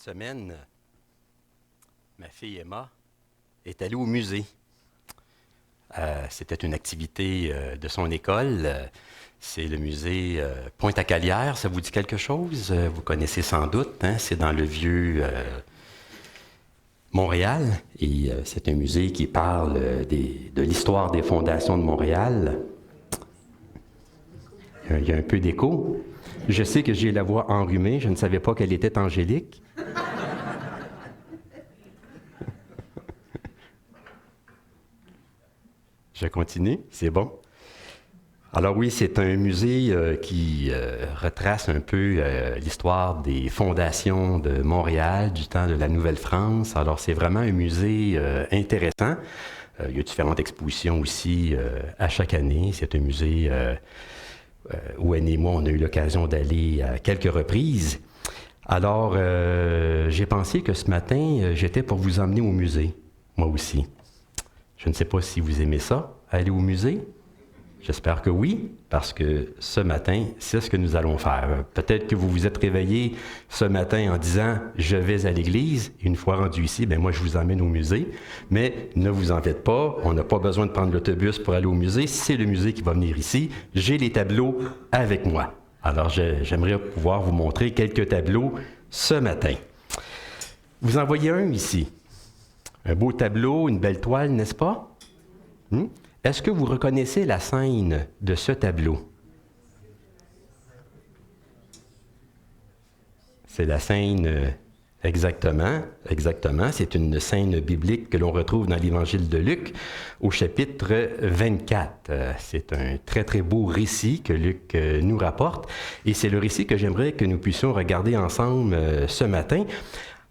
semaine, ma fille Emma est allée au musée. C'était une activité de son école. C'est le musée Pointe-à-Calière. Ça vous dit quelque chose? Vous connaissez sans doute. Hein? C'est dans le vieux Montréal. Et c'est un musée qui parle de l'histoire des fondations de Montréal. Il y a un peu d'écho. Je sais que j'ai la voix enrhumée. Je ne savais pas qu'elle était angélique. Je continue, c'est bon. Alors oui, c'est un musée qui retrace un peu l'histoire des fondations de Montréal, du temps de la Nouvelle-France. Alors c'est vraiment un musée intéressant. Il y a différentes expositions aussi à chaque année. C'est un musée où Annie et moi, on a eu l'occasion d'aller à quelques reprises. Alors, j'ai pensé que ce matin, j'étais pour vous emmener au musée, moi aussi. Je ne sais pas si vous aimez ça, aller au musée. J'espère que oui, parce que ce matin, c'est ce que nous allons faire. Peut-être que vous vous êtes réveillé ce matin en disant « Je vais à l'église ». Une fois rendu ici, bien moi, je vous emmène au musée. Mais ne vous en faites pas, on n'a pas besoin de prendre l'autobus pour aller au musée. C'est le musée qui va venir ici. J'ai les tableaux avec moi. Alors, j'aimerais pouvoir vous montrer quelques tableaux ce matin. Vous en voyez un ici. Un beau tableau, une belle toile, n'est-ce pas? Est-ce que vous reconnaissez la scène de ce tableau? C'est la scène, exactement. C'est une scène biblique que l'on retrouve dans l'Évangile de Luc, au chapitre 24. C'est un très, très beau récit que Luc nous rapporte, et c'est le récit que j'aimerais que nous puissions regarder ensemble ce matin,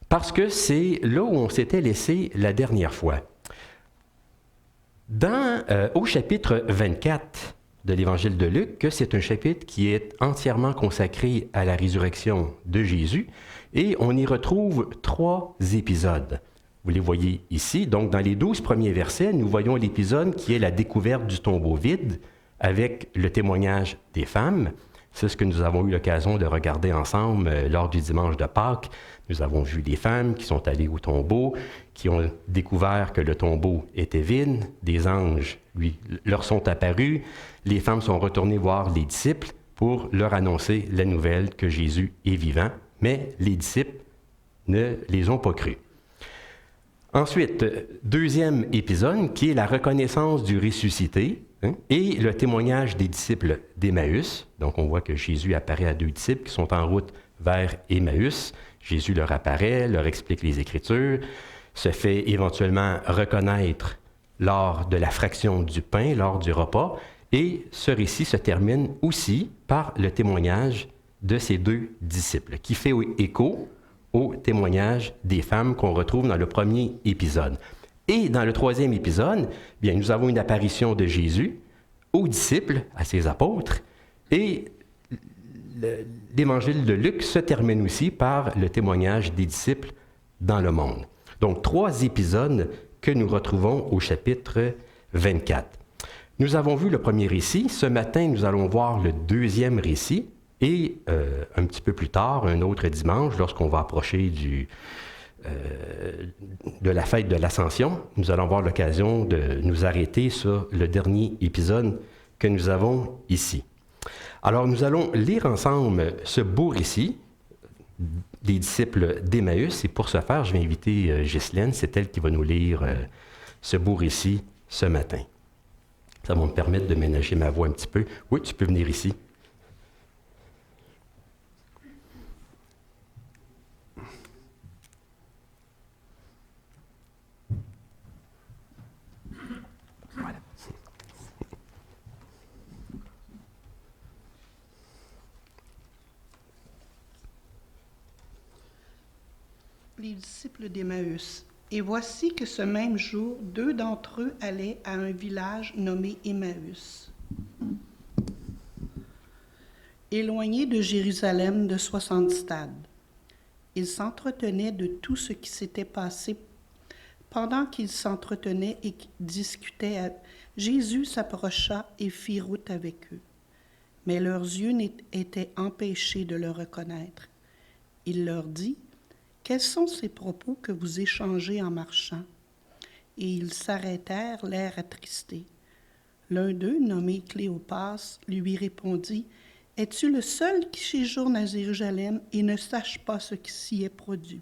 parce que c'est là où on s'était laissé la dernière fois. Au chapitre 24 de l'Évangile de Luc, c'est un chapitre qui est entièrement consacré à la résurrection de Jésus, et on y retrouve 3 épisodes. Vous les voyez ici. Donc, dans les 12 premiers versets, nous voyons l'épisode qui est la découverte du tombeau vide, avec le témoignage des femmes. C'est ce que nous avons eu l'occasion de regarder ensemble lors du dimanche de Pâques. Nous avons vu des femmes qui sont allées au tombeau, qui ont découvert que le tombeau était vide. Des anges leur sont apparus. Les femmes sont retournées voir les disciples pour leur annoncer la nouvelle que Jésus est vivant, mais les disciples ne les ont pas crus. Ensuite, deuxième épisode, qui est la reconnaissance du ressuscité, et le témoignage des disciples d'Emmaüs. Donc, on voit que Jésus apparaît à 2 disciples qui sont en route vers Emmaüs. Jésus leur apparaît, leur explique les Écritures, se fait éventuellement reconnaître lors de la fraction du pain, lors du repas, et ce récit se termine aussi par le témoignage de ces 2 disciples, qui fait écho au témoignage des femmes qu'on retrouve dans le premier épisode. Et dans le 3e épisode, bien, nous avons une apparition de Jésus aux disciples, à ses apôtres, et l'Évangile de Luc se termine aussi par le témoignage des disciples dans le monde. Donc, 3 épisodes que nous retrouvons au chapitre 24. Nous avons vu le premier récit. Ce matin, nous allons voir le 2e récit. Et un petit peu plus tard, un autre dimanche, lorsqu'on va approcher de la fête de l'Ascension, nous allons avoir l'occasion de nous arrêter sur le dernier épisode que nous avons ici. Alors, nous allons lire ensemble ce beau récit des disciples d'Emmaüs. Et pour ce faire, je vais inviter Ghislaine. C'est elle qui va nous lire ce beau récit ce matin. Ça va me permettre de ménager ma voix un petit peu. Oui, tu peux venir ici. Les disciples d'Emmaüs. Et voici que ce même jour, 2 d'entre eux allaient à un village nommé Emmaüs, éloigné de Jérusalem de 60 stades. Ils s'entretenaient de tout ce qui s'était passé. Pendant qu'ils s'entretenaient et discutaient, Jésus s'approcha et fit route avec eux. Mais leurs yeux étaient empêchés de le reconnaître. Il leur dit: « quels sont ces propos que vous échangez en marchant? » Et ils s'arrêtèrent, l'air attristé. L'un d'eux, nommé Cléopas, lui répondit, « Es-tu le seul qui séjourne à Jérusalem et ne sache pas ce qui s'y est produit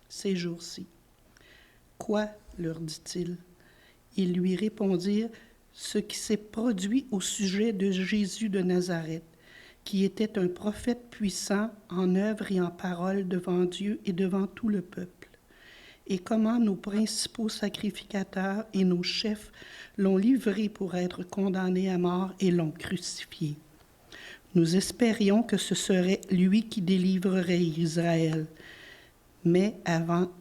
ces jours-ci? » « Quoi? » leur dit-il. Ils lui répondirent, « Ce qui s'est produit au sujet de Jésus de Nazareth, qui était un prophète puissant en œuvre et en parole devant Dieu et devant tout le peuple. Et comment nos principaux sacrificateurs et nos chefs l'ont livré pour être condamné à mort et l'ont crucifié. Nous espérions que ce serait lui qui délivrerait Israël. Mais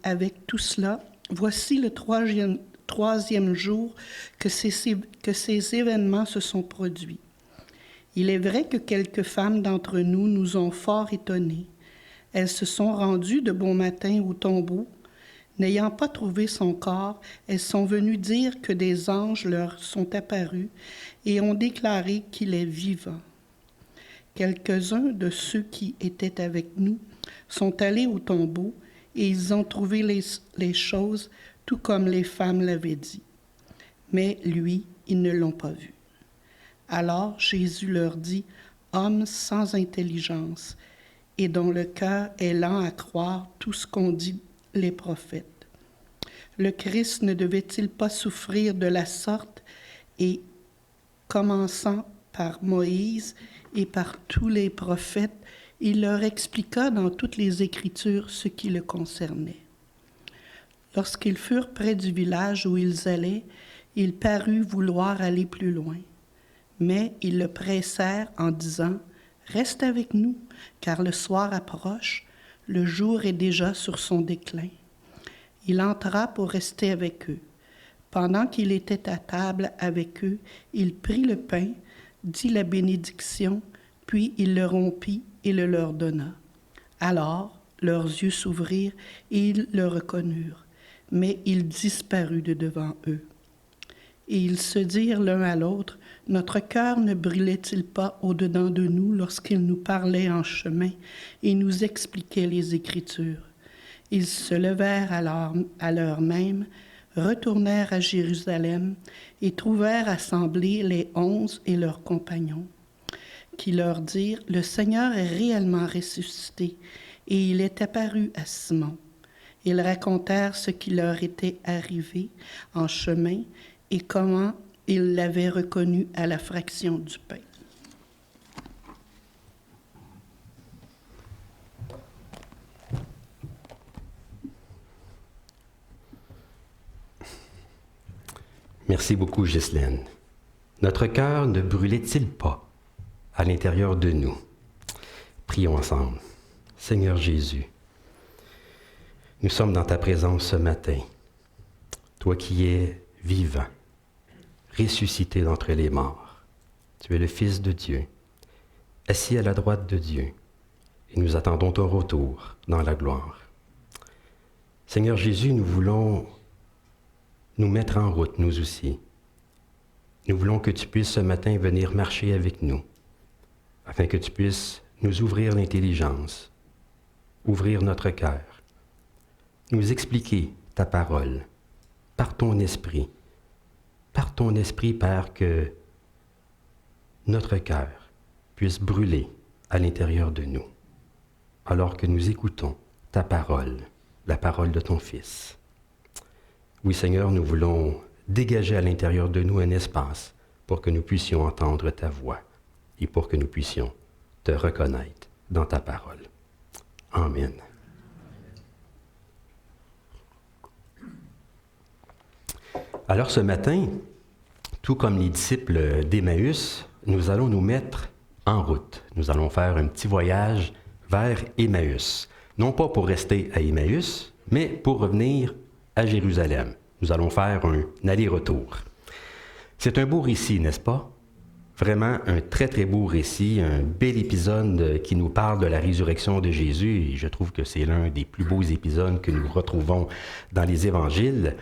avec tout cela, voici le troisième jour que ces événements se sont produits. Il est vrai que quelques femmes d'entre nous ont fort étonnés. Elles se sont rendues de bon matin au tombeau. N'ayant pas trouvé son corps, elles sont venues dire que des anges leur sont apparus et ont déclaré qu'il est vivant. Quelques-uns de ceux qui étaient avec nous sont allés au tombeau et ils ont trouvé les choses tout comme les femmes l'avaient dit. Mais lui, ils ne l'ont pas vu. Alors Jésus leur dit, « Hommes sans intelligence, et dont le cœur est lent à croire tout ce qu'ont dit les prophètes. Le Christ ne devait-il pas souffrir de la sorte, et commençant par Moïse et par tous les prophètes, il leur expliqua dans toutes les Écritures ce qui le concernait. Lorsqu'ils furent près du village où ils allaient, il parut vouloir aller plus loin. Mais ils le pressèrent en disant, « Reste avec nous, car le soir approche, le jour est déjà sur son déclin. » Il entra pour rester avec eux. Pendant qu'il était à table avec eux, il prit le pain, dit la bénédiction, puis il le rompit et le leur donna. Alors leurs yeux s'ouvrirent et ils le reconnurent, mais il disparut de devant eux. Et ils se dirent l'un à l'autre, « Notre cœur ne brûlait-il pas au-dedans de nous lorsqu'il nous parlait en chemin et nous expliquait les Écritures? » Ils se levèrent à l'heure même, retournèrent à Jérusalem et trouvèrent assemblés les 11 et leurs compagnons, qui leur dirent, « Le Seigneur est réellement ressuscité et il est apparu à Simon. » Ils racontèrent ce qui leur était arrivé en chemin et comment ils l'avaient reconnu à la fraction du pain. Merci beaucoup, Ghislaine. Notre cœur ne brûlait-il pas à l'intérieur de nous? Prions ensemble. Seigneur Jésus, nous sommes dans ta présence ce matin. Toi qui es vivant, ressuscité d'entre les morts. Tu es le Fils de Dieu, assis à la droite de Dieu, et nous attendons ton retour dans la gloire. Seigneur Jésus, nous voulons nous mettre en route, nous aussi. Nous voulons que tu puisses ce matin venir marcher avec nous, afin que tu puisses nous ouvrir l'intelligence, ouvrir notre cœur, nous expliquer ta parole par ton esprit, Père, que notre cœur puisse brûler à l'intérieur de nous, alors que nous écoutons ta parole, la parole de ton Fils. Oui, Seigneur, nous voulons dégager à l'intérieur de nous un espace pour que nous puissions entendre ta voix et pour que nous puissions te reconnaître dans ta parole. Amen. Alors ce matin, tout comme les disciples d'Emmaüs, nous allons nous mettre en route. Nous allons faire un petit voyage vers Emmaüs. Non pas pour rester à Emmaüs, mais pour revenir à Jérusalem. Nous allons faire un aller-retour. C'est un beau récit, n'est-ce pas? Vraiment un très, très beau récit, un bel épisode qui nous parle de la résurrection de Jésus. Et je trouve que c'est l'un des plus beaux épisodes que nous retrouvons dans les évangiles.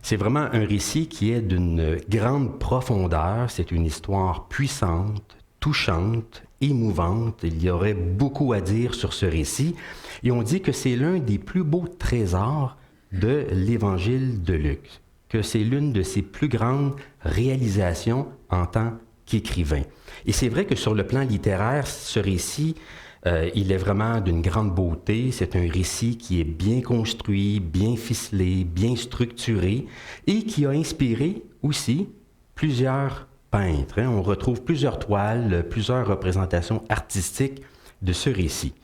C'est vraiment un récit qui est d'une grande profondeur. C'est une histoire puissante, touchante, émouvante. Il y aurait beaucoup à dire sur ce récit. Et on dit que c'est l'un des plus beaux trésors de l'Évangile de Luc, que c'est l'une de ses plus grandes réalisations en tant qu'écrivain. Et c'est vrai que sur le plan littéraire, ce récit, il est vraiment d'une grande beauté. C'est un récit qui est bien construit, bien ficelé, bien structuré et qui a inspiré aussi plusieurs peintres. On retrouve plusieurs toiles, plusieurs représentations artistiques de ce récit.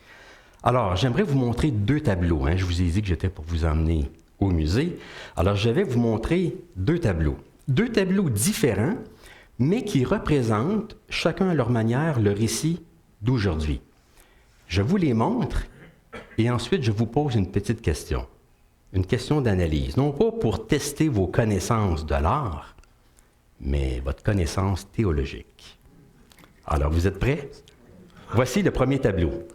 Alors, j'aimerais vous montrer deux tableaux. Je vous ai dit que j'étais pour vous emmener au musée. Alors, je vais vous montrer deux tableaux. Deux tableaux différents, mais qui représentent, chacun à leur manière, le récit d'aujourd'hui. Je vous les montre et ensuite je vous pose une petite question. Une question d'analyse. Non pas pour tester vos connaissances de l'art, mais votre connaissance théologique. Alors, vous êtes prêts? Voici le premier tableau.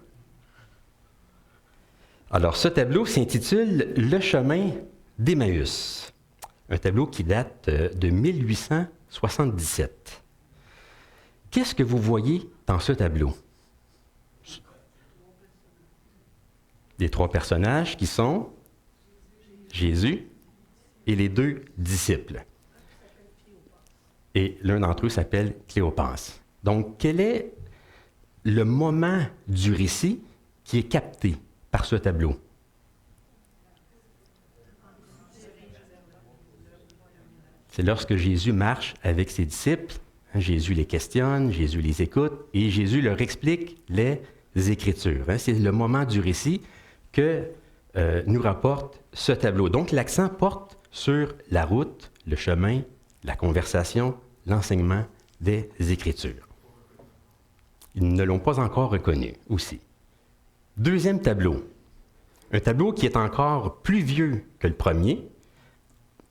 Alors, ce tableau s'intitule « Le chemin d'Emmaüs ». Un tableau qui date de 1877. Qu'est-ce que vous voyez dans ce tableau? Les trois personnages qui sont Jésus et les deux disciples. Et l'un d'entre eux s'appelle Cléopas. Donc, quel est le moment du récit qui est capté par ce tableau? C'est lorsque Jésus marche avec ses disciples. Jésus les questionne, Jésus les écoute et Jésus leur explique les Écritures. C'est le moment du récit que nous rapporte ce tableau. Donc, l'accent porte sur la route, le chemin, la conversation, l'enseignement des Écritures. Ils ne l'ont pas encore reconnu aussi. Deuxième tableau. Un tableau qui est encore plus vieux que le premier,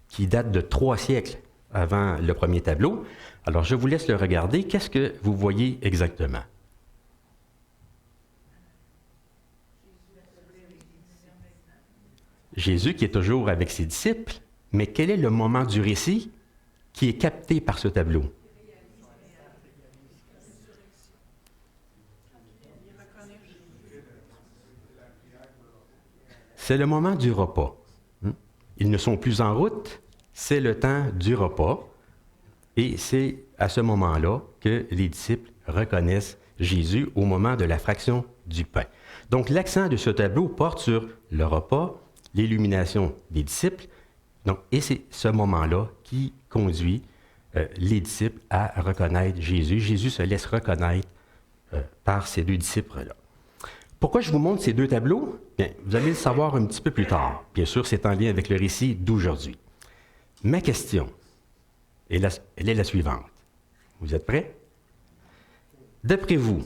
qui date de 3 siècles avant le premier tableau. Alors, je vous laisse le regarder. Qu'est-ce que vous voyez exactement? Jésus qui est toujours avec ses disciples, mais quel est le moment du récit qui est capté par ce tableau? C'est le moment du repas. Ils ne sont plus en route, c'est le temps du repas. Et c'est à ce moment-là que les disciples reconnaissent Jésus au moment de la fraction du pain. Donc l'accent de ce tableau porte sur le repas, l'illumination des disciples. Donc, et c'est ce moment-là qui conduit les disciples à reconnaître Jésus. Jésus se laisse reconnaître par ces deux disciples-là. Pourquoi je vous montre ces deux tableaux? Bien, vous allez le savoir un petit peu plus tard. Bien sûr, c'est en lien avec le récit d'aujourd'hui. Ma question, elle est la suivante. Vous êtes prêts? D'après vous,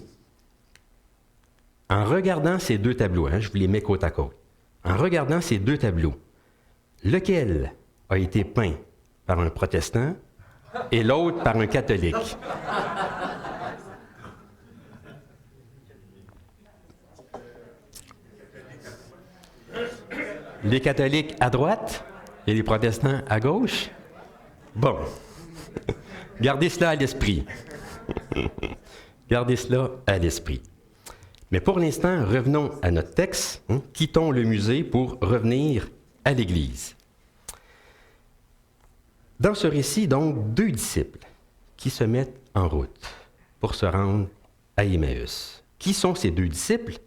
en regardant ces deux tableaux, je vous les mets côte à côte, en regardant ces deux tableaux, lequel a été peint par un protestant et l'autre par un catholique? Les catholiques à droite et les protestants à gauche? Bon, gardez cela à l'esprit. Gardez cela à l'esprit. Mais pour l'instant, revenons à notre texte. Quittons le musée pour revenir à l'Église. Dans ce récit, donc, deux disciples qui se mettent en route pour se rendre à Emmaüs. Qui sont ces deux disciples?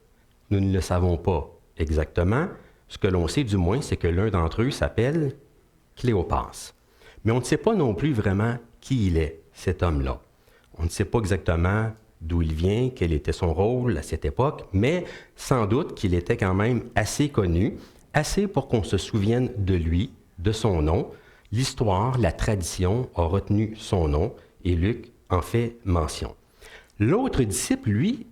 Nous ne le savons pas exactement. Ce que l'on sait du moins, c'est que l'un d'entre eux s'appelle Cléopas. Mais on ne sait pas non plus vraiment qui il est, cet homme-là. On ne sait pas exactement d'où il vient, quel était son rôle à cette époque, mais sans doute qu'il était quand même assez connu, assez pour qu'on se souvienne de lui, de son nom. L'histoire, la tradition a retenu son nom et Luc en fait mention. L'autre disciple, lui,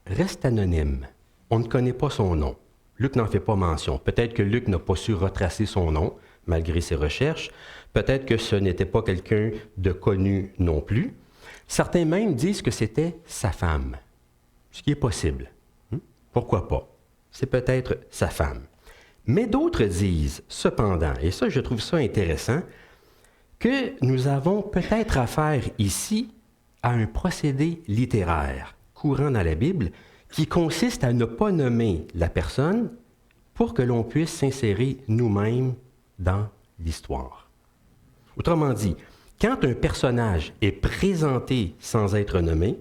reste anonyme. On ne connaît pas son nom. Luc n'en fait pas mention. Peut-être que Luc n'a pas su retracer son nom, malgré ses recherches. Peut-être que ce n'était pas quelqu'un de connu non plus. Certains même disent que c'était sa femme, ce qui est possible. Pourquoi pas? C'est peut-être sa femme. Mais d'autres disent, cependant, et ça, je trouve ça intéressant, que nous avons peut-être affaire ici à un procédé littéraire courant dans la Bible qui consiste à ne pas nommer la personne pour que l'on puisse s'insérer nous-mêmes dans l'histoire. Autrement dit, quand un personnage est présenté sans être nommé,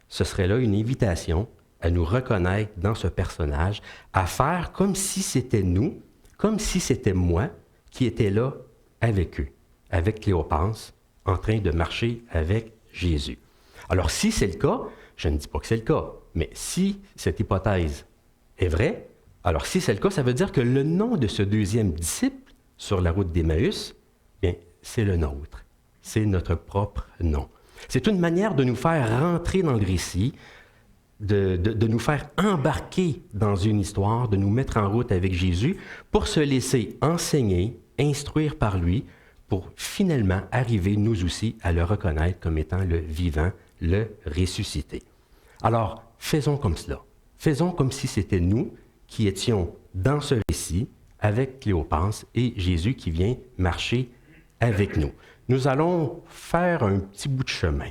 ce serait là une invitation à nous reconnaître dans ce personnage, à faire comme si c'était nous, comme si c'était moi qui étais là avec eux, avec Cléopas, en train de marcher avec Jésus. Alors, si c'est le cas, je ne dis pas que c'est le cas, mais si cette hypothèse est vraie, alors si c'est le cas, ça veut dire que le nom de ce deuxième disciple sur la route d'Emmaüs, bien, c'est le nôtre. C'est notre propre nom. C'est une manière de nous faire rentrer dans le récit, de nous faire embarquer dans une histoire, de nous mettre en route avec Jésus pour se laisser enseigner, instruire par lui, pour finalement arriver, nous aussi, à le reconnaître comme étant le vivant, le ressuscité. Alors, faisons comme cela. Faisons comme si c'était nous qui étions dans ce récit avec Cléopas et Jésus qui vient marcher avec nous. Nous allons faire un petit bout de chemin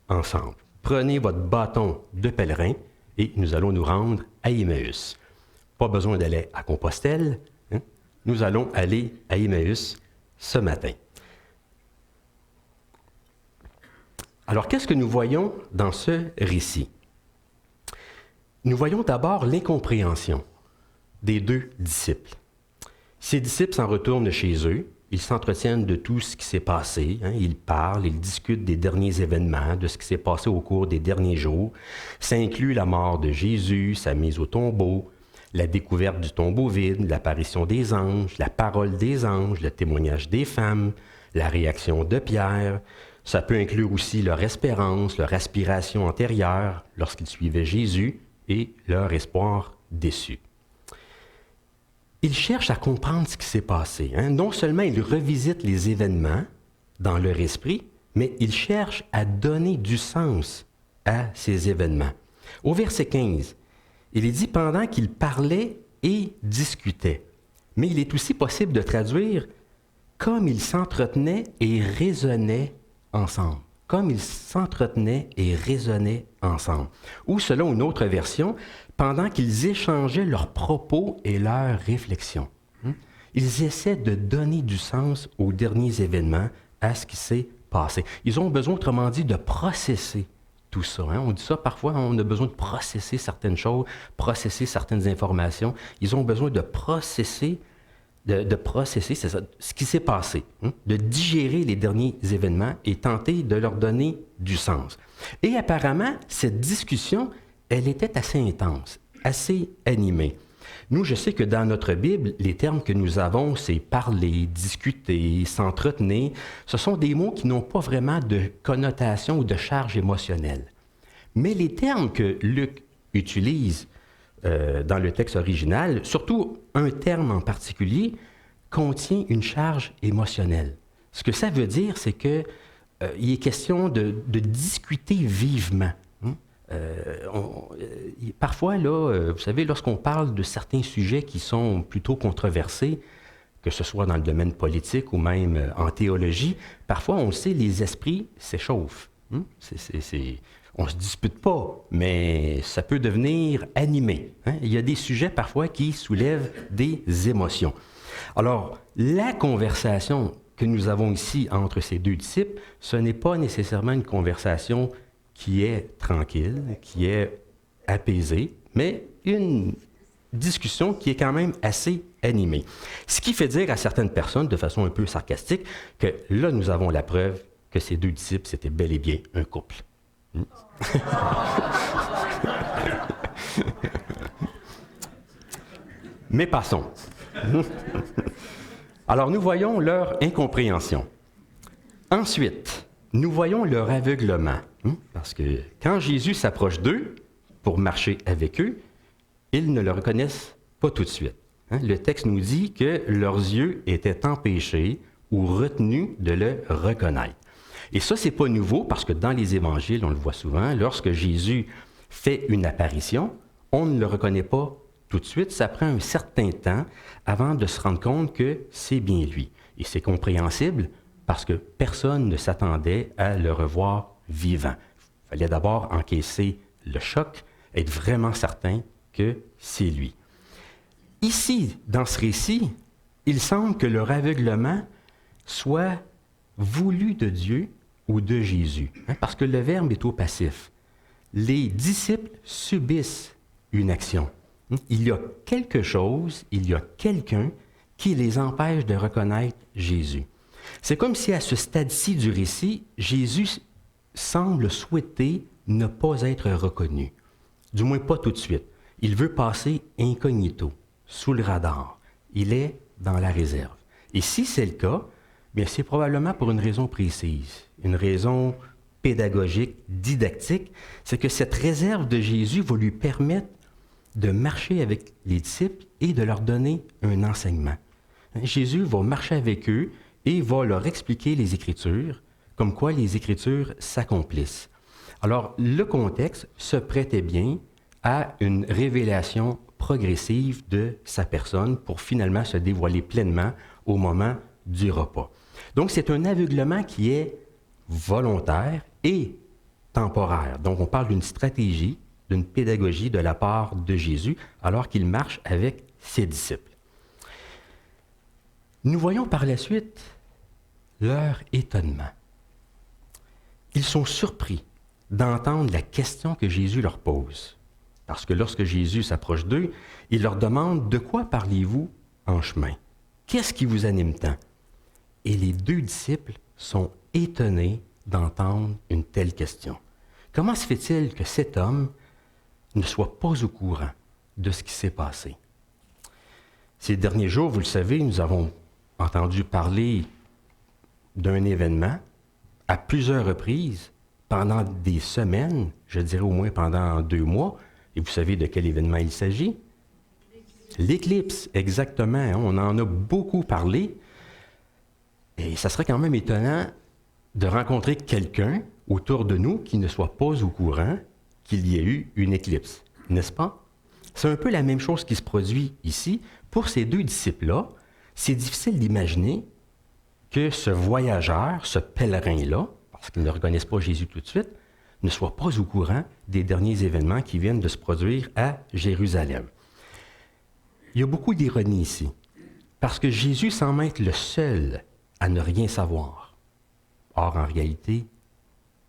ensemble. Prenez votre bâton de pèlerin et nous allons nous rendre à Emmaüs. Pas besoin d'aller à Compostelle. Hein? Nous allons aller à Emmaüs ce matin. Alors, qu'est-ce que nous voyons dans ce récit? Nous voyons d'abord l'incompréhension des deux disciples. Ces disciples s'en retournent chez eux. Ils s'entretiennent de tout ce qui s'est passé. Hein? Ils parlent, ils discutent des derniers événements, de ce qui s'est passé au cours des derniers jours. Ça inclut la mort de Jésus, sa mise au tombeau, la découverte du tombeau vide, l'apparition des anges, la parole des anges, le témoignage des femmes, la réaction de Pierre. Ça peut inclure aussi leur espérance, leur aspiration antérieure lorsqu'ils suivaient Jésus et leur espoir déçu. Ils cherchent à comprendre ce qui s'est passé. Hein? Non seulement ils revisitent les événements dans leur esprit, mais ils cherchent à donner du sens à ces événements. Au verset 15, il est dit « pendant qu'ils parlaient et discutaient ». Mais il est aussi possible de traduire « comme ils s'entretenaient et raisonnaient ensemble ». Comme ils s'entretenaient et raisonnaient ensemble. Ou selon une autre version, pendant qu'ils échangeaient leurs propos et leurs réflexions. Ils essaient de donner du sens aux derniers événements, à ce qui s'est passé. Ils ont besoin, autrement dit, de processer tout ça. Hein? On dit ça parfois, on a besoin de processer certaines choses, processer certaines informations. Ils ont besoin de processer c'est ça, ce qui s'est passé, de digérer les derniers événements et tenter de leur donner du sens. Et apparemment, cette discussion, elle était assez intense, assez animée. Nous, je sais que dans notre Bible, les termes que nous avons, c'est parler, discuter, s'entretenir. Ce sont des mots qui n'ont pas vraiment de connotation ou de charge émotionnelle. Mais les termes que Luc utilise dans le texte original, surtout un terme en particulier, contient une charge émotionnelle. Ce que ça veut dire, c'est qu'il est question de discuter vivement. Parfois, là, vous savez, lorsqu'on parle de certains sujets qui sont plutôt controversés, que ce soit dans le domaine politique ou même en théologie, parfois, on le sait, les esprits s'échauffent. On ne se dispute pas, mais ça peut devenir animé. Hein? Il y a des sujets parfois qui soulèvent des émotions. Alors, la conversation que nous avons ici entre ces deux disciples, ce n'est pas nécessairement une conversation qui est tranquille, qui est apaisée, mais une discussion qui est quand même assez animée. Ce qui fait dire à certaines personnes, de façon un peu sarcastique, que là, nous avons la preuve que ces deux disciples, c'était bel et bien un couple. Mais passons. Alors, nous voyons leur incompréhension. Ensuite, nous voyons leur aveuglement. Parce que quand Jésus s'approche d'eux pour marcher avec eux, ils ne le reconnaissent pas tout de suite. Le texte nous dit que leurs yeux étaient empêchés ou retenus de le reconnaître. Et ça, c'est pas nouveau parce que dans les évangiles, on le voit souvent, lorsque Jésus fait une apparition, on ne le reconnaît pas tout de suite. Ça prend un certain temps avant de se rendre compte que c'est bien lui. Et c'est compréhensible parce que personne ne s'attendait à le revoir vivant. fallait d'abord encaisser le choc, être vraiment certain que c'est lui. Ici, dans ce récit, il semble que leur aveuglement soit voulu de Dieu ou de Jésus, parce que le verbe est au passif. Les disciples subissent une action. Il y a quelque chose, il y a quelqu'un qui les empêche de reconnaître Jésus. C'est comme si à ce stade-ci du récit, Jésus semble souhaiter ne pas être reconnu. Du moins pas tout de suite. Il veut passer incognito, sous le radar. Il est dans la réserve. Et si c'est le cas, bien c'est probablement pour une raison précise, une raison pédagogique, didactique, c'est que cette réserve de Jésus va lui permettre de marcher avec les disciples et de leur donner un enseignement. Jésus va marcher avec eux et va leur expliquer les Écritures, comme quoi les Écritures s'accomplissent. Alors, le contexte se prêtait bien à une révélation progressive de sa personne pour finalement se dévoiler pleinement au moment du repas. Donc, c'est un aveuglement qui est volontaire et temporaire. Donc, on parle d'une stratégie, d'une pédagogie de la part de Jésus alors qu'il marche avec ses disciples. Nous voyons par la suite leur étonnement. Ils sont surpris d'entendre la question que Jésus leur pose. Parce que lorsque Jésus s'approche d'eux, il leur demande « De quoi parlez-vous en chemin? Qu'est-ce qui vous anime tant? » Et les deux disciples sont étonnés d'entendre une telle question. Comment se fait-il que cet homme ne soit pas au courant de ce qui s'est passé? Ces derniers jours, vous le savez, nous avons entendu parler d'un événement à plusieurs reprises, pendant des semaines, je dirais au moins pendant 2 mois. Et vous savez de quel événement il s'agit? L'éclipse, exactement. On en a beaucoup parlé. Et ça serait quand même étonnant de rencontrer quelqu'un autour de nous qui ne soit pas au courant qu'il y ait eu une éclipse, n'est-ce pas? C'est un peu la même chose qui se produit ici. Pour ces deux disciples-là, c'est difficile d'imaginer que ce voyageur, ce pèlerin-là, parce qu'ils ne reconnaissent pas Jésus tout de suite, ne soit pas au courant des derniers événements qui viennent de se produire à Jérusalem. Il y a beaucoup d'ironie ici, parce que Jésus semble être le seul à ne rien savoir. Or, en réalité,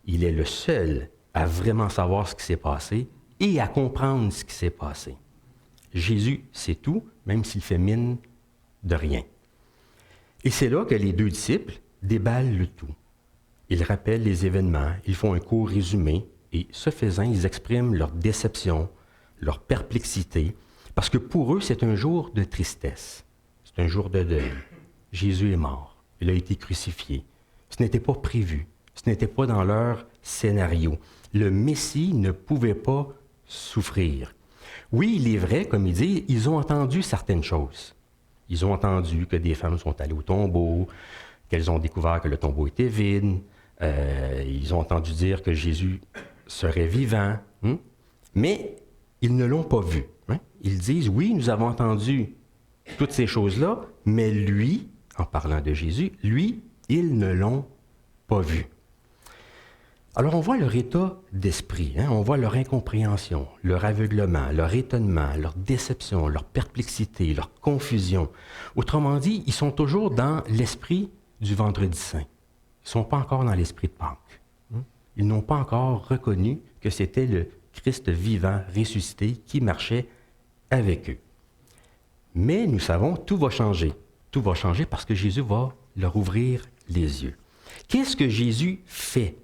il est le seul à vraiment savoir ce qui s'est passé et à comprendre ce qui s'est passé. Jésus sait tout, même s'il fait mine de rien. Et c'est là que les deux disciples déballent le tout. Ils rappellent les événements, ils font un court résumé, et ce faisant, ils expriment leur déception, leur perplexité, parce que pour eux, c'est un jour de tristesse, c'est un jour de deuil. Jésus est mort, il a été crucifié. Ce n'était pas prévu, ce n'était pas dans leur scénario. Le Messie ne pouvait pas souffrir. Oui, il est vrai, comme il dit, ils ont entendu certaines choses. Ils ont entendu que des femmes sont allées au tombeau, qu'elles ont découvert que le tombeau était vide. Ils ont entendu dire que Jésus serait vivant. Mais ils ne l'ont pas vu. Ils disent, oui, nous avons entendu toutes ces choses-là, mais lui, en parlant de Jésus, lui, ils ne l'ont pas vu. Alors on voit leur état d'esprit, on voit leur incompréhension, leur aveuglement, leur étonnement, leur déception, leur perplexité, leur confusion. Autrement dit, ils sont toujours dans l'esprit du Vendredi Saint. Ils ne sont pas encore dans l'esprit de Pâques. Ils n'ont pas encore reconnu que c'était le Christ vivant, ressuscité, qui marchait avec eux. Mais nous savons, tout va changer. Tout va changer parce que Jésus va leur ouvrir les yeux. Qu'est-ce que Jésus fait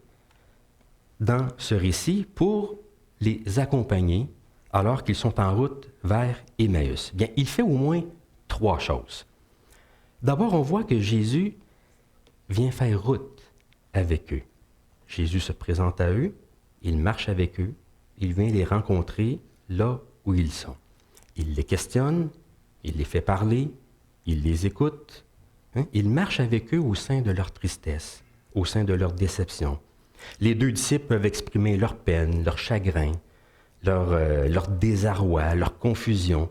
dans ce récit pour les accompagner alors qu'ils sont en route vers Emmaüs? Bien, il fait au moins 3 choses. D'abord, on voit que Jésus vient faire route avec eux. Jésus se présente à eux, il marche avec eux, il vient les rencontrer là où ils sont. Il les questionne, il les fait parler, il les écoute. Il marche avec eux au sein de leur tristesse, au sein de leur déception. Les deux disciples peuvent exprimer leur peine, leur chagrin, leur désarroi, leur confusion.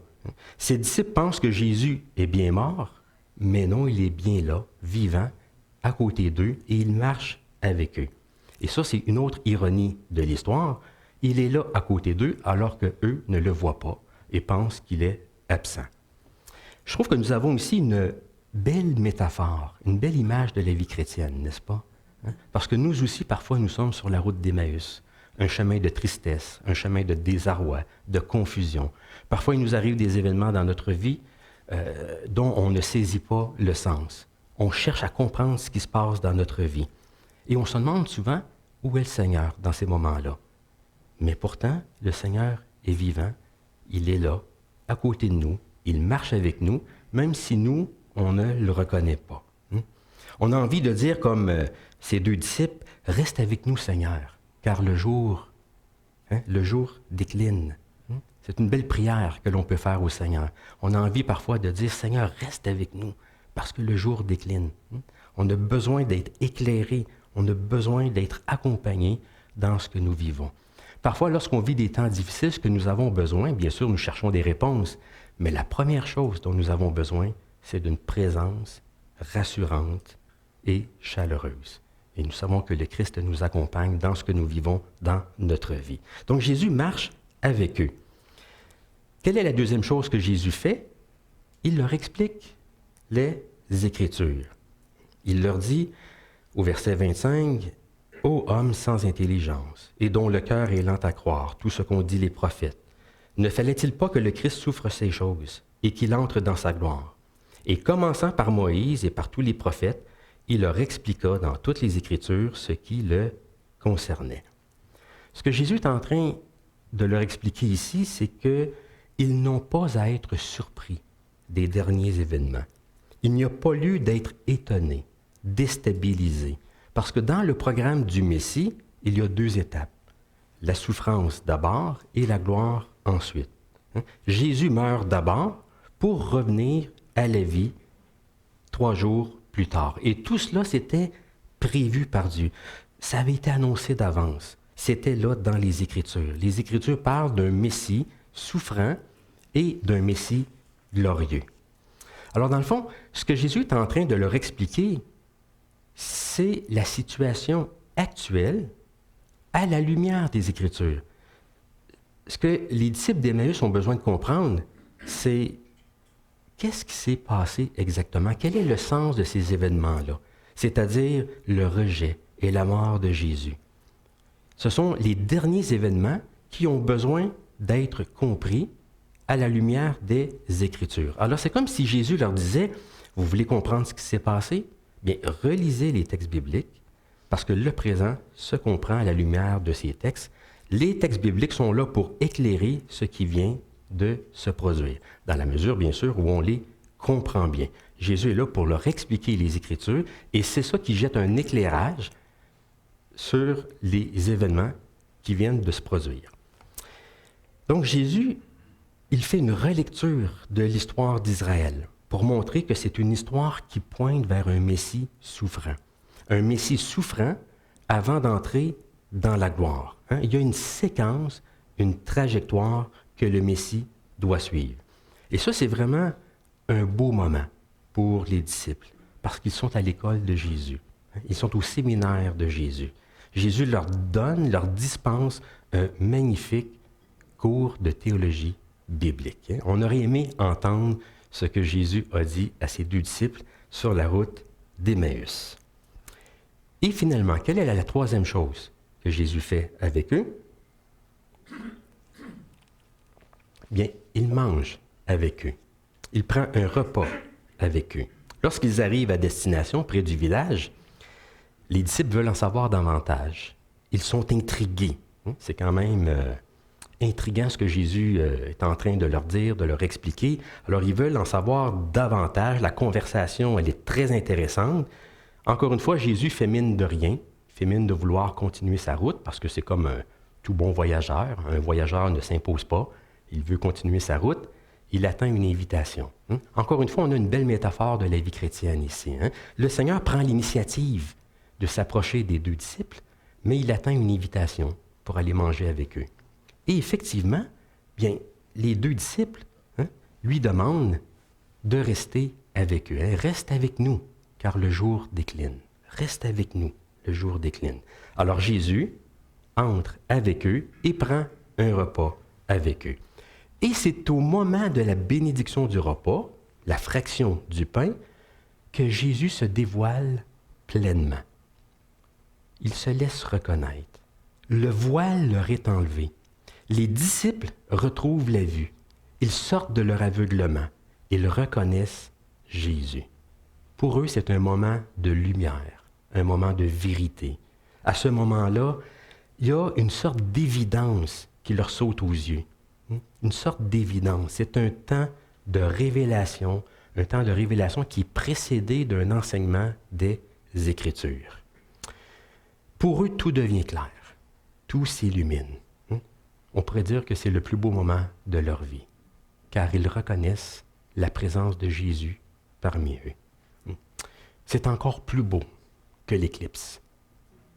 Ces disciples pensent que Jésus est bien mort, mais non, il est bien là, vivant, à côté d'eux, et il marche avec eux. Et ça, c'est une autre ironie de l'histoire. Il est là à côté d'eux alors qu'eux ne le voient pas et pensent qu'il est absent. Je trouve que nous avons ici une belle métaphore, une belle image de la vie chrétienne, n'est-ce pas? Parce que nous aussi, parfois, nous sommes sur la route d'Emmaüs, un chemin de tristesse, un chemin de désarroi, de confusion. Parfois, il nous arrive des événements dans notre vie dont on ne saisit pas le sens. On cherche à comprendre ce qui se passe dans notre vie. Et on se demande souvent, où est le Seigneur dans ces moments-là? Mais pourtant, le Seigneur est vivant, il est là, à côté de nous, il marche avec nous, même si nous, on ne le reconnaît pas. On a envie de dire comme ces deux disciples, « Reste avec nous, Seigneur, car le jour décline. » C'est une belle prière que l'on peut faire au Seigneur. On a envie parfois de dire, « Seigneur, reste avec nous, parce que le jour décline. » On a besoin d'être éclairé, on a besoin d'être accompagné dans ce que nous vivons. Parfois, lorsqu'on vit des temps difficiles, ce que nous avons besoin, bien sûr, nous cherchons des réponses, mais la première chose dont nous avons besoin, c'est d'une présence rassurante et chaleureuse. Et nous savons que le Christ nous accompagne dans ce que nous vivons dans notre vie. Donc Jésus marche avec eux. Quelle est la deuxième chose que Jésus fait? Il leur explique les Écritures. Il leur dit, au verset 25, « Ô homme sans intelligence, et dont le cœur est lent à croire tout ce qu'ont dit les prophètes, ne fallait-il pas que le Christ souffre ces choses et qu'il entre dans sa gloire? Et commençant par Moïse et par tous les prophètes, il leur expliqua dans toutes les Écritures ce qui le concernait. » Ce que Jésus est en train de leur expliquer ici, c'est qu'ils n'ont pas à être surpris des derniers événements. Il n'y a pas lieu d'être étonné, déstabilisé, parce que dans le programme du Messie, il y a deux étapes. La souffrance d'abord et la gloire ensuite. Jésus meurt d'abord pour revenir à la vie 3 jours plus tard. Et tout cela, c'était prévu par Dieu. Ça avait été annoncé d'avance. C'était là dans les Écritures. Les Écritures parlent d'un Messie souffrant et d'un Messie glorieux. Alors, dans le fond, ce que Jésus est en train de leur expliquer, c'est la situation actuelle à la lumière des Écritures. Ce que les disciples d'Emmaüs ont besoin de comprendre, c'est qu'est-ce qui s'est passé exactement? Quel est le sens de ces événements-là? C'est-à-dire le rejet et la mort de Jésus. Ce sont les derniers événements qui ont besoin d'être compris à la lumière des Écritures. Alors, c'est comme si Jésus leur disait, vous voulez comprendre ce qui s'est passé? Bien, relisez les textes bibliques, parce que le présent se comprend à la lumière de ces textes. Les textes bibliques sont là pour éclairer ce qui vient de se produire, dans la mesure, bien sûr, où on les comprend bien. Jésus est là pour leur expliquer les Écritures, et c'est ça qui jette un éclairage sur les événements qui viennent de se produire. Donc, Jésus, il fait une relecture de l'histoire d'Israël pour montrer que c'est une histoire qui pointe vers un Messie souffrant. Un Messie souffrant avant d'entrer dans la gloire. Il y a une séquence, une trajectoire que le Messie doit suivre. Et ça, c'est vraiment un beau moment pour les disciples, parce qu'ils sont à l'école de Jésus. Ils sont au séminaire de Jésus. Jésus leur dispense un magnifique cours de théologie biblique. On aurait aimé entendre ce que Jésus a dit à ses 2 disciples sur la route d'Emmaüs. Et finalement, quelle est la 3e chose que Jésus fait avec eux? Bien, il mange avec eux. Il prend un repas avec eux. Lorsqu'ils arrivent à destination, près du village, les disciples veulent en savoir davantage. Ils sont intrigués. C'est quand même intriguant ce que Jésus est en train de leur dire, de leur expliquer. Alors, ils veulent en savoir davantage. La conversation, elle est très intéressante. Encore une fois, Jésus fait mine de rien, fait mine de vouloir continuer sa route, parce que c'est comme un tout bon voyageur. Un voyageur ne s'impose pas. Il veut continuer sa route. Il attend une invitation. Encore une fois, on a une belle métaphore de la vie chrétienne ici. Le Seigneur prend l'initiative de s'approcher des 2 disciples, mais il attend une invitation pour aller manger avec eux. Et effectivement, bien, les 2 disciples lui demandent de rester avec eux. Reste avec nous, car le jour décline. Reste avec nous. le jour décline. Alors Jésus entre avec eux et prend un repas avec eux. Et c'est au moment de la bénédiction du repas, la fraction du pain, que Jésus se dévoile pleinement. Il se laisse reconnaître. Le voile leur est enlevé. Les disciples retrouvent la vue. Ils sortent de leur aveuglement. Ils reconnaissent Jésus. Pour eux, c'est un moment de lumière, un moment de vérité. À ce moment-là, il y a une sorte d'évidence qui leur saute aux yeux. Une sorte d'évidence. C'est un temps de révélation qui est précédé d'un enseignement des Écritures. Pour eux, tout devient clair. Tout s'illumine. On pourrait dire que c'est le plus beau moment de leur vie, car ils reconnaissent la présence de Jésus parmi eux. C'est encore plus beau que l'éclipse.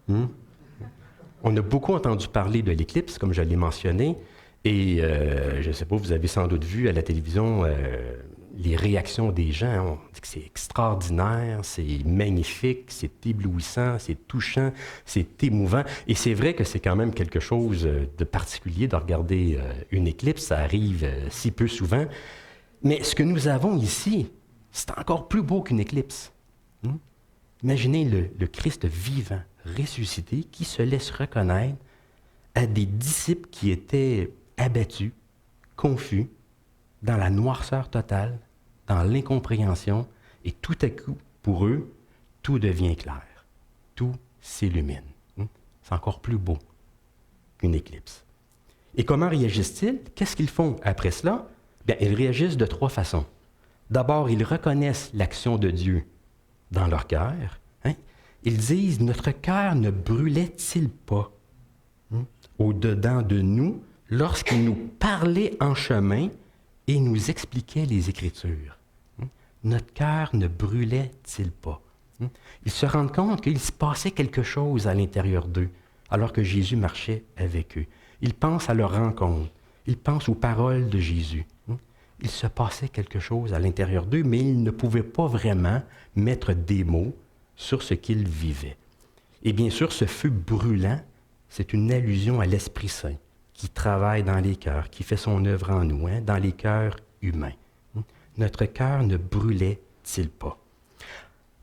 On a beaucoup entendu parler de l'éclipse, comme je l'ai mentionné, et je ne sais pas, vous avez sans doute vu à la télévision les réactions des gens. On dit que c'est extraordinaire, c'est magnifique, c'est éblouissant, c'est touchant, c'est émouvant. Et c'est vrai que c'est quand même quelque chose de particulier de regarder une éclipse. Ça arrive si peu souvent. Mais ce que nous avons ici, c'est encore plus beau qu'une éclipse. Imaginez le Christ vivant, ressuscité, qui se laisse reconnaître à des disciples qui étaient abattus, confus, dans la noirceur totale, dans l'incompréhension, et tout à coup, pour eux, tout devient clair. Tout s'illumine. C'est encore plus beau qu'une éclipse. Et comment réagissent-ils? Qu'est-ce qu'ils font après cela? Bien, ils réagissent de 3 façons. D'abord, ils reconnaissent l'action de Dieu dans leur cœur. Ils disent, notre cœur ne brûlait-il pas au-dedans de nous lorsqu'il nous parlait en chemin et nous expliquait les Écritures? Notre cœur ne brûlait-il pas? Ils se rendent compte qu'il se passait quelque chose à l'intérieur d'eux alors que Jésus marchait avec eux. Ils pensent à leur rencontre. Ils pensent aux paroles de Jésus. Il se passait quelque chose à l'intérieur d'eux, mais ils ne pouvaient pas vraiment mettre des mots sur ce qu'ils vivaient. Et bien sûr, ce feu brûlant, c'est une allusion à l'Esprit Saint qui travaille dans les cœurs, qui fait son œuvre en nous, dans les cœurs humains. Notre cœur ne brûlait-il pas?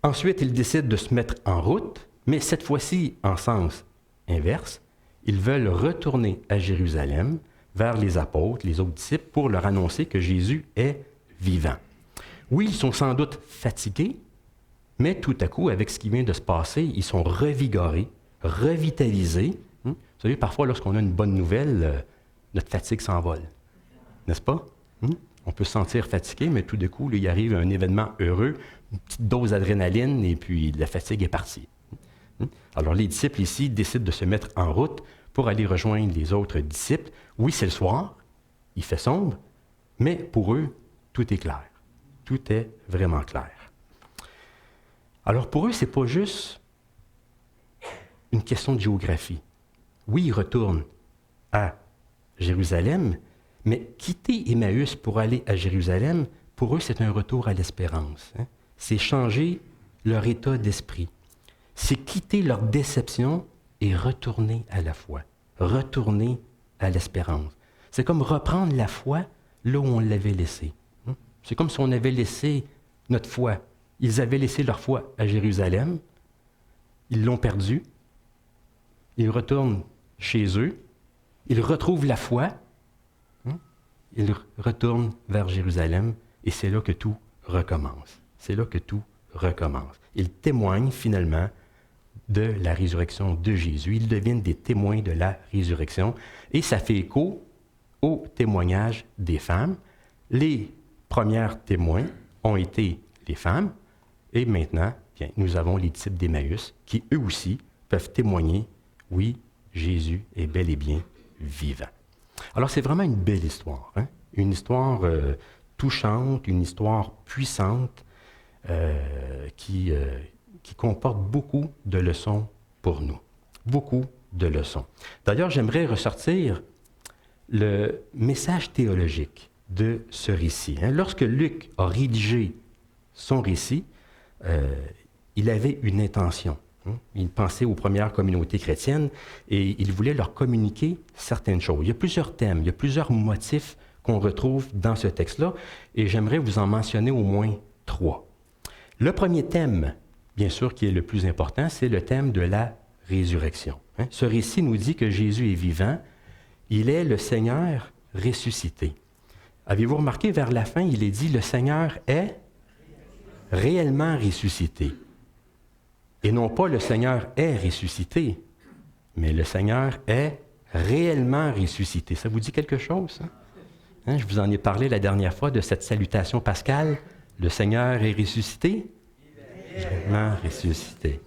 Ensuite, ils décident de se mettre en route, mais cette fois-ci en sens inverse. Ils veulent retourner à Jérusalem, vers les apôtres, les autres disciples, pour leur annoncer que Jésus est vivant. Oui, ils sont sans doute fatigués, mais tout à coup, avec ce qui vient de se passer, ils sont revigorés, revitalisés. Vous savez, parfois, lorsqu'on a une bonne nouvelle, notre fatigue s'envole. N'est-ce pas? On peut se sentir fatigué, mais tout d'un coup, il arrive un événement heureux, une petite dose d'adrénaline, et puis la fatigue est partie. Alors, les disciples ici décident de se mettre en route pour aller rejoindre les autres disciples. Oui, c'est le soir, il fait sombre, mais pour eux, tout est clair. Tout est vraiment clair. Alors, pour eux, ce n'est pas juste une question de géographie. Oui, ils retournent à Jérusalem, mais quitter Emmaüs pour aller à Jérusalem, pour eux, c'est un retour à l'espérance. C'est changer leur état d'esprit. C'est quitter leur déception et retourner à la foi, retourner à l'espérance. C'est comme reprendre la foi là où on l'avait laissée. C'est comme si on avait laissé notre foi. Ils avaient laissé leur foi à Jérusalem, ils l'ont perdue, ils retournent chez eux, ils retrouvent la foi, ils retournent vers Jérusalem, et c'est là que tout recommence. C'est là que tout recommence. Ils témoignent finalement de la résurrection de Jésus. Ils deviennent des témoins de la résurrection. Et ça fait écho au témoignage des femmes. Les premières témoins ont été les femmes. Et maintenant, bien, nous avons les disciples d'Emmaüs qui, eux aussi, peuvent témoigner, oui, Jésus est bel et bien vivant. Alors, c'est vraiment une belle histoire. Une histoire touchante, une histoire puissante qui comporte beaucoup de leçons pour nous. Beaucoup de leçons. D'ailleurs, j'aimerais ressortir le message théologique de ce récit. Lorsque Luc a rédigé son récit, il avait une intention. Il pensait aux premières communautés chrétiennes et il voulait leur communiquer certaines choses. Il y a plusieurs thèmes, il y a plusieurs motifs qu'on retrouve dans ce texte-là et j'aimerais vous en mentionner au moins 3. Le premier thème, bien sûr, qui est le plus important, c'est le thème de la résurrection. Ce récit nous dit que Jésus est vivant, il est le Seigneur ressuscité. Avez-vous remarqué, vers la fin, il est dit, le Seigneur est réellement ressuscité. Et non pas le Seigneur est ressuscité, mais le Seigneur est réellement ressuscité. Ça vous dit quelque chose, ça? Je vous en ai parlé la dernière fois de cette salutation pascale. Le Seigneur est ressuscité? Réellement ressuscité.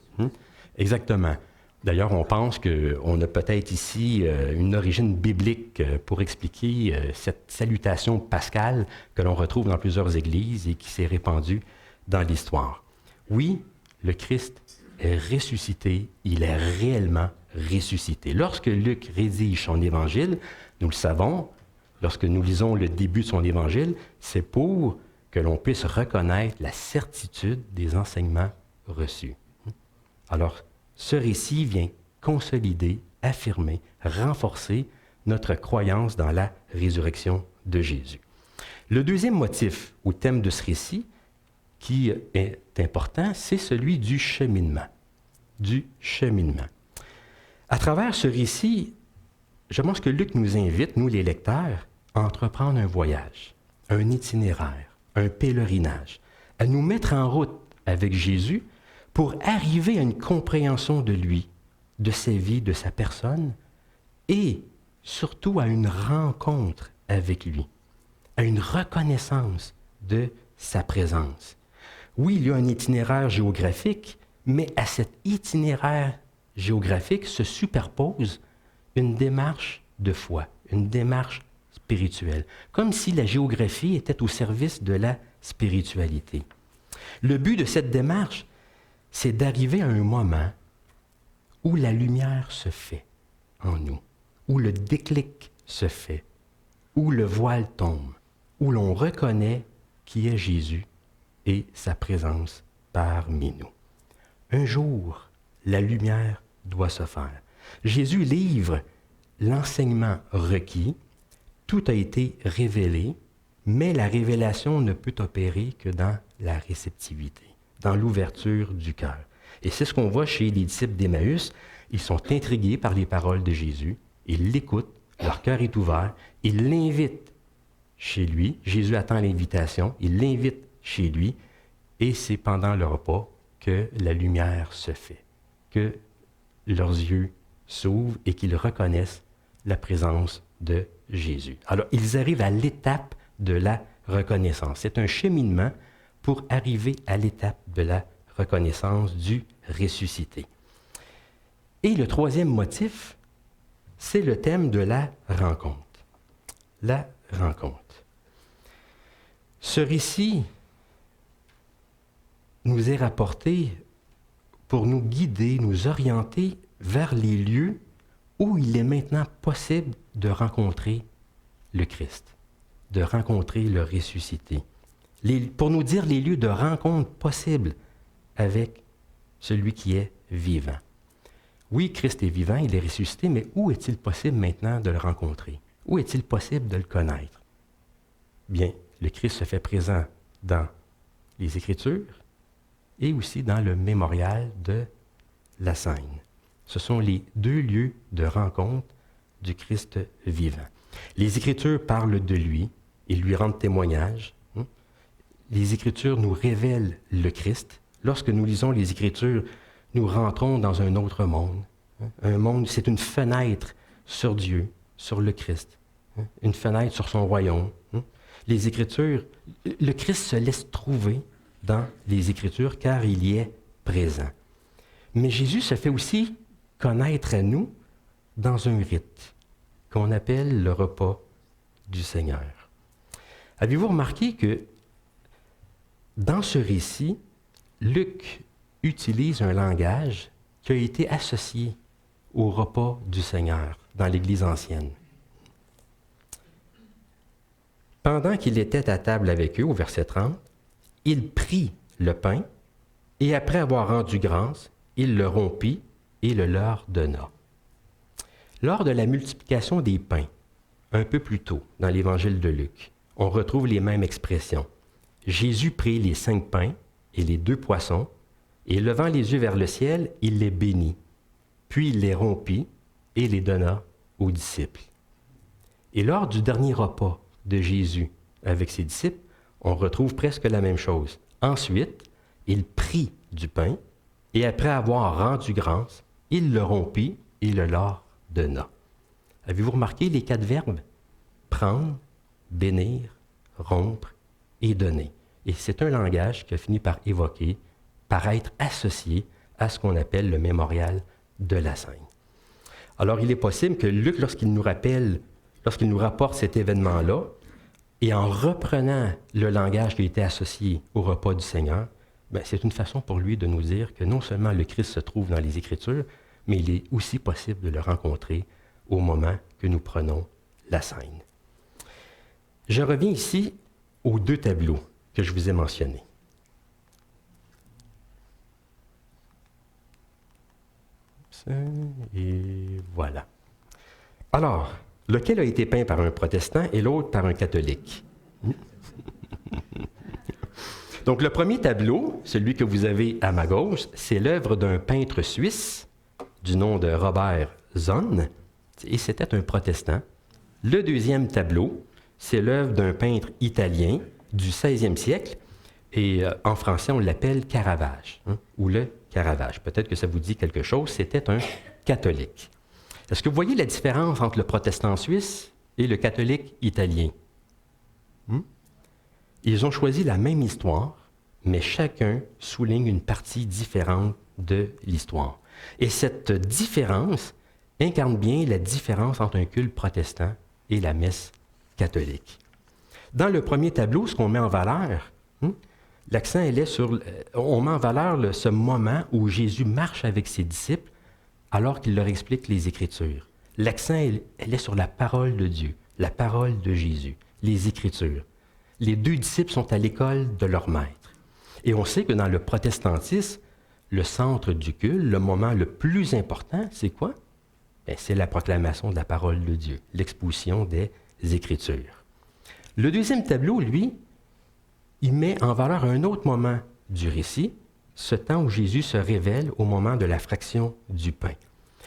Exactement. D'ailleurs, on pense qu'on a peut-être ici une origine biblique pour expliquer cette salutation pascale que l'on retrouve dans plusieurs églises et qui s'est répandue dans l'histoire. Oui, le Christ est ressuscité, il est réellement ressuscité. Lorsque Luc rédige son évangile, nous le savons, lorsque nous lisons le début de son évangile, c'est pour que l'on puisse reconnaître la certitude des enseignements reçus. Alors, ce récit vient consolider, affirmer, renforcer notre croyance dans la résurrection de Jésus. Le deuxième motif ou thème de ce récit qui est important, c'est celui du cheminement. Du cheminement. À travers ce récit, je pense que Luc nous invite, nous les lecteurs, à entreprendre un voyage, un itinéraire, un pèlerinage, à nous mettre en route avec Jésus pour arriver à une compréhension de lui, de sa vie, de sa personne, et surtout à une rencontre avec lui, à une reconnaissance de sa présence. Oui, il y a un itinéraire géographique, mais à cet itinéraire géographique se superpose une démarche de foi, une démarche spirituelle, comme si la géographie était au service de la spiritualité. Le but de cette démarche, c'est d'arriver à un moment où la lumière se fait en nous, où le déclic se fait, où le voile tombe, où l'on reconnaît qui est Jésus et sa présence parmi nous. Un jour, la lumière doit se faire. Jésus livre l'enseignement requis, tout a été révélé, mais la révélation ne peut opérer que dans la réceptivité, dans l'ouverture du cœur. Et c'est ce qu'on voit chez les disciples d'Emmaüs. Ils sont intrigués par les paroles de Jésus, ils l'écoutent, leur cœur est ouvert, ils l'invitent chez lui. Jésus attend l'invitation, il l'invite chez lui, et c'est pendant le repas que la lumière se fait, que leurs yeux s'ouvrent et qu'ils reconnaissent la présence de Jésus. Alors, ils arrivent à l'étape de la reconnaissance. C'est un cheminement pour arriver à l'étape de la reconnaissance du ressuscité. Et le troisième motif, c'est le thème de la rencontre. La rencontre. Ce récit nous est rapporté pour nous guider, nous orienter vers les lieux où il est maintenant possible de rencontrer le Christ, de rencontrer le ressuscité. Pour nous dire les lieux de rencontre possibles avec celui qui est vivant. Oui, Christ est vivant, il est ressuscité, mais où est-il possible maintenant de le rencontrer? Où est-il possible de le connaître? Bien, le Christ se fait présent dans les Écritures et aussi dans le mémorial de la Seine. Ce sont les deux lieux de rencontre du Christ vivant. Les Écritures parlent de lui et lui rendent témoignage. Les Écritures nous révèlent le Christ. Lorsque nous lisons les Écritures, nous rentrons dans un autre monde. Un monde, c'est une fenêtre sur Dieu, sur le Christ. Une fenêtre sur son royaume. Les Écritures, le Christ se laisse trouver dans les Écritures car il y est présent. Mais Jésus se fait aussi connaître à nous dans un rite qu'on appelle le repas du Seigneur. Avez-vous remarqué que dans ce récit, Luc utilise un langage qui a été associé au repas du Seigneur dans l'Église ancienne. Pendant qu'il était à table avec eux, au verset 30, il prit le pain et après avoir rendu grâce, il le rompit et le leur donna. Lors de la multiplication des pains, un peu plus tôt dans l'évangile de Luc, on retrouve les mêmes expressions. Jésus prit les 5 pains et les 2 poissons, et levant les yeux vers le ciel, il les bénit. Puis il les rompit et les donna aux disciples. Et lors du dernier repas de Jésus avec ses disciples, on retrouve presque la même chose. Ensuite, il prit du pain, et après avoir rendu grâce, il le rompit et le leur donna. Avez-vous remarqué les 4 verbes? Prendre, bénir, rompre et donner. Et c'est un langage qui a fini par évoquer, par être associé à ce qu'on appelle le mémorial de la scène. Alors, il est possible que Luc, lorsqu'il nous rapporte cet événement-là, et en reprenant le langage qui était associé au repas du Seigneur, c'est une façon pour lui de nous dire que non seulement le Christ se trouve dans les Écritures, mais il est aussi possible de le rencontrer au moment que nous prenons la scène. Je reviens ici aux 2 tableaux que je vous ai mentionnés. Et voilà. Alors, lequel a été peint par un protestant et l'autre par un catholique? Donc, le premier tableau, celui que vous avez à ma gauche, c'est l'œuvre d'un peintre suisse du nom de Robert Zonn, et c'était un protestant. Le deuxième tableau, c'est l'œuvre d'un peintre italien du 16e siècle, et en français, on l'appelle Caravage, ou le Caravage. Peut-être que ça vous dit quelque chose, c'était un catholique. Est-ce que vous voyez la différence entre le protestant suisse et le catholique italien? Ils ont choisi la même histoire, mais chacun souligne une partie différente de l'histoire. Et cette différence incarne bien la différence entre un culte protestant et la messe catholique. Dans le premier tableau, ce qu'on met en valeur, l'accent est sur... On met en valeur ce moment où Jésus marche avec ses disciples alors qu'il leur explique les Écritures. L'accent, elle est sur la parole de Dieu, la parole de Jésus, les Écritures. Les 2 disciples sont à l'école de leur maître. Et on sait que dans le protestantisme, le centre du culte, le moment le plus important, c'est quoi? C'est la proclamation de la parole de Dieu, l'exposition des Écritures. Le deuxième tableau, lui, il met en valeur un autre moment du récit, ce temps où Jésus se révèle au moment de la fraction du pain.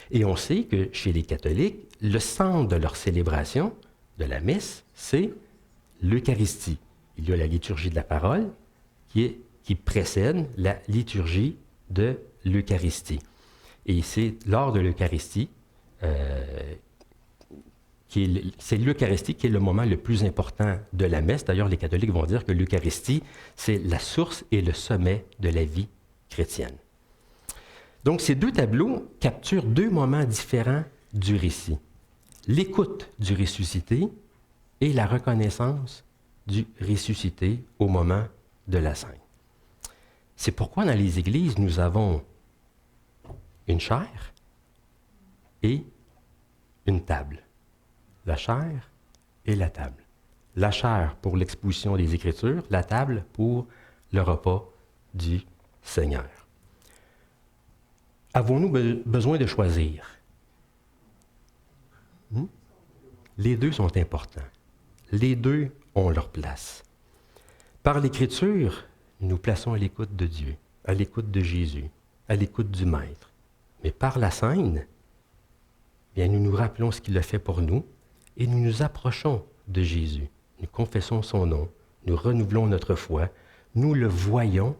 Et on sait que chez les catholiques, le centre de leur célébration, de la messe, c'est l'Eucharistie. Il y a la liturgie de la parole qui précède la liturgie de l'Eucharistie. Et c'est lors de l'Eucharistie, c'est l'Eucharistie qui est le moment le plus important de la messe. D'ailleurs, les catholiques vont dire que l'Eucharistie, c'est la source et le sommet de la vie chrétienne. Donc, ces 2 tableaux capturent 2 moments différents du récit. L'écoute du ressuscité et la reconnaissance du ressuscité au moment de la scène. C'est pourquoi dans les églises, nous avons une chaire et une table. La chaire et la table. La chaire pour l'exposition des Écritures, la table pour le repas du Seigneur. Avons-nous besoin de choisir? Les 2 sont importants. Les 2 ont leur place. Par l'Écriture, nous nous plaçons à l'écoute de Dieu, à l'écoute de Jésus, à l'écoute du Maître. Mais par la scène, nous nous rappelons ce qu'il a fait pour nous et nous nous approchons de Jésus. Nous confessons son nom, nous renouvelons notre foi, nous le voyons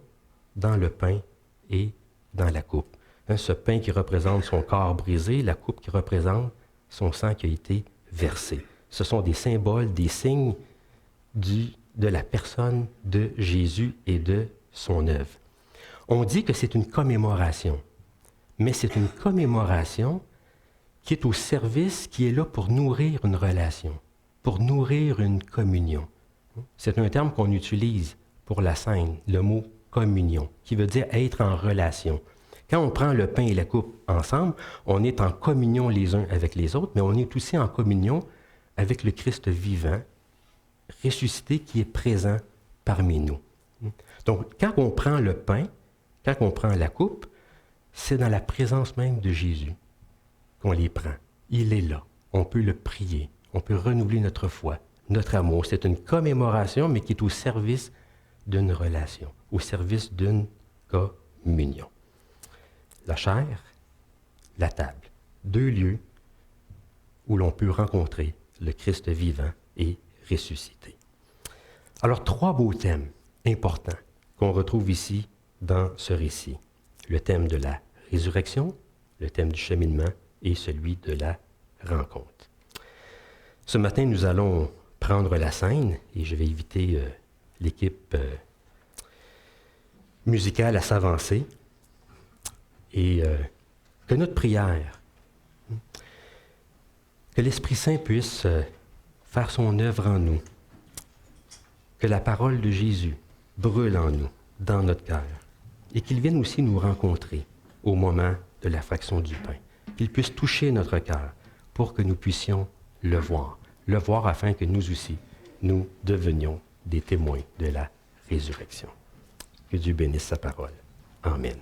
dans le pain et dans la coupe. Ce pain qui représente son corps brisé, la coupe qui représente son sang qui a été versé. Ce sont des symboles, des signes de la personne de Jésus et de son œuvre. On dit que c'est une commémoration, mais c'est une commémoration qui est au service, qui est là pour nourrir une relation, pour nourrir une communion. C'est un terme qu'on utilise pour la scène, le mot communion, qui veut dire être en relation. Quand on prend le pain et la coupe ensemble, on est en communion les uns avec les autres, mais on est aussi en communion avec le Christ vivant, ressuscité, qui est présent parmi nous. Donc, quand on prend le pain, quand on prend la coupe, c'est dans la présence même de Jésus qu'on les prend. Il est là. On peut le prier. On peut renouveler notre foi, notre amour. C'est une commémoration, mais qui est au service d'une relation, au service d'une communion. La chair, la table. 2 lieux où l'on peut rencontrer le Christ vivant et ressuscité. Alors, 3 beaux thèmes importants qu'on retrouve ici dans ce récit. Le thème de la résurrection, le thème du cheminement et celui de la rencontre. Ce matin, nous allons prendre la scène et je vais inviter l'équipe musicale à s'avancer et que notre prière, que l'Esprit Saint puisse faire son œuvre en nous, que la parole de Jésus brûle en nous, dans notre cœur, et qu'il vienne aussi nous rencontrer au moment de la fraction du pain, qu'il puisse toucher notre cœur pour que nous puissions le voir afin que nous aussi, nous devenions des témoins de la résurrection. Que Dieu bénisse sa parole. Amen.